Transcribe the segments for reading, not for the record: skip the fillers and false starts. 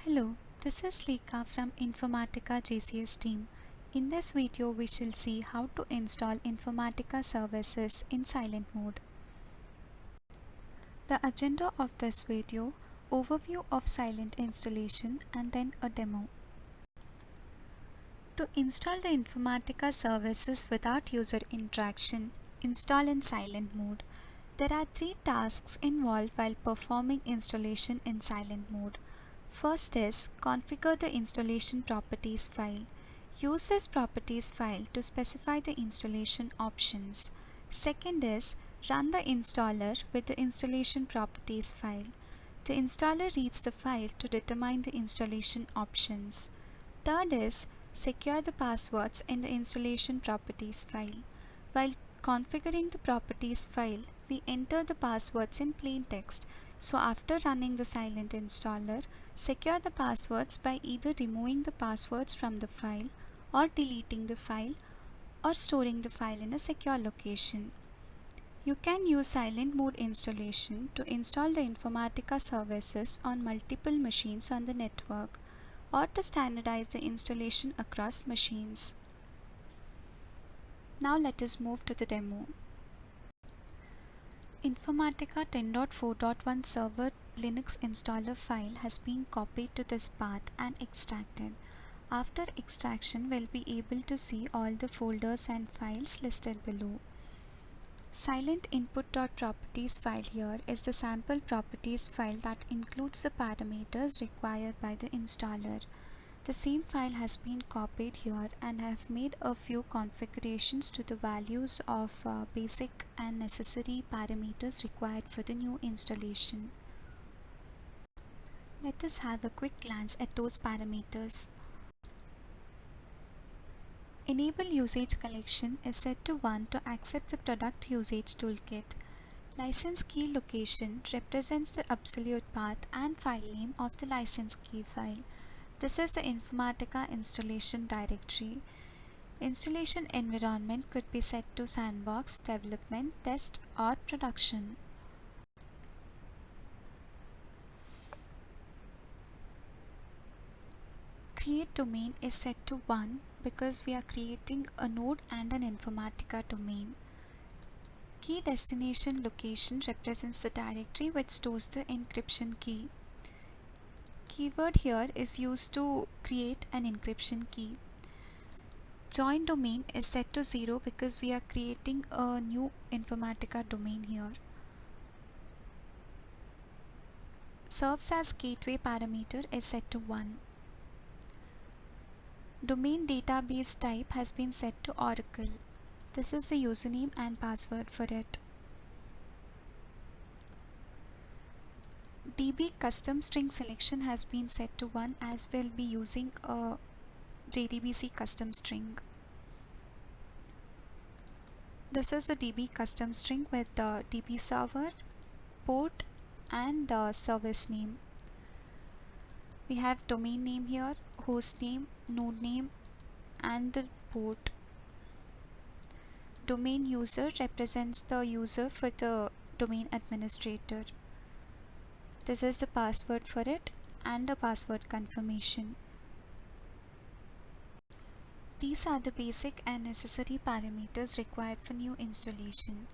Hello, this is Lika from Informatica JCS team. In this video, we shall see how to install Informatica services in silent mode. The agenda of this video: overview of silent installation and then a demo. To install the Informatica services without user interaction, install in silent mode. There are three tasks involved while performing installation in silent mode. First is configure the installation properties file. Use this properties file to specify the installation options. Second is run the installer with the installation properties file. The installer reads the file to determine the installation options. Third is secure the passwords in the installation properties file. While configuring the properties file, we enter the passwords in plain text. So after running the silent installer, secure the passwords by either removing the passwords from the file or deleting the file or storing the file in a secure location. You can use silent mode installation to install the Informatica services on multiple machines on the network or to standardize the installation across machines. Now let us move to the demo. Informatica 10.4.1 server Linux installer file has been copied to this path and extracted. After extraction, we'll be able to see all the folders and files listed below. Silent input.properties file here is the sample properties file that includes the parameters required by the installer. The same file has been copied here and I have made a few configurations to the values of basic and necessary parameters required for the new installation. Let us have a quick glance at those parameters. Enable usage collection is set to 1 to accept the product usage toolkit. License key location represents the absolute path and file name of the license key file. This is the Informatica installation directory. Installation environment could be set to sandbox, development, test, or production. Create domain is set to 1 because we are creating a node and an Informatica domain. Key destination location represents the directory which stores the encryption key. Keyword here is used to create an encryption key. Join domain is set to 0 because we are creating a new Informatica domain here. Serves as gateway parameter is set to 1. Domain database type has been set to Oracle. This is the username and password for it. DB custom string selection has been set to 1 as we'll be using a JDBC custom string. This is the DB custom string with the DB server, port and service name. We have domain name here, host name, node name and the port. Domain user represents the user for the domain administrator. This is the password for it and a password confirmation. These are the basic and necessary parameters required for new installation.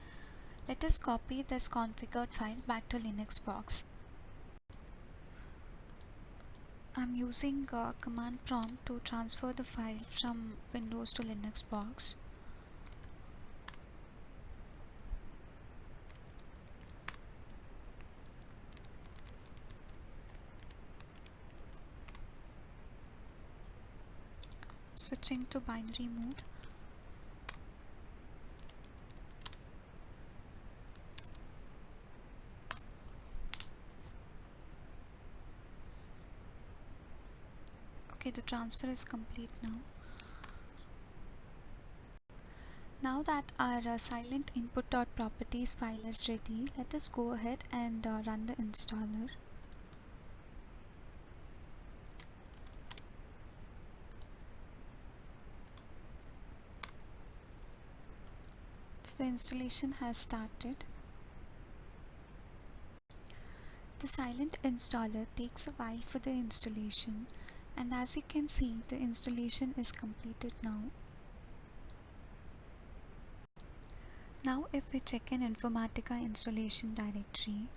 Let us copy this configured file back to Linux box. I'm using command prompt to transfer the file from Windows to Linux box. Switching to binary mode. Okay, the transfer is complete now. Now that our silent input.properties file is ready, let us go ahead and run the installer. So the installation has started. The The Silent installer takes a while for the installation, and as you can see, the installation is completed now. Now if we check in Informatica installation directory,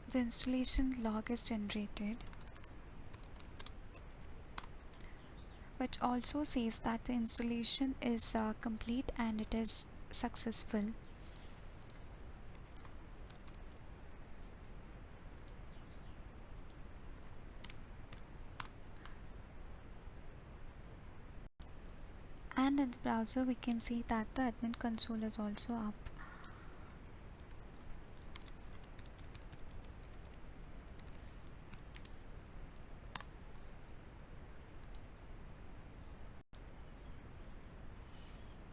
the installation log is generated, which also says that the installation is complete and it is successful. And in the browser we can see that the admin console is also up.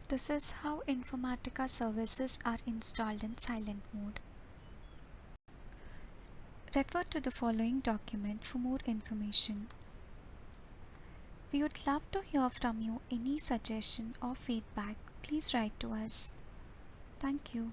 This is how Informatica services are installed in silent mode. Refer to the following document for more information. We would love to hear from you. Any suggestion or feedback, please write to us. Thank you.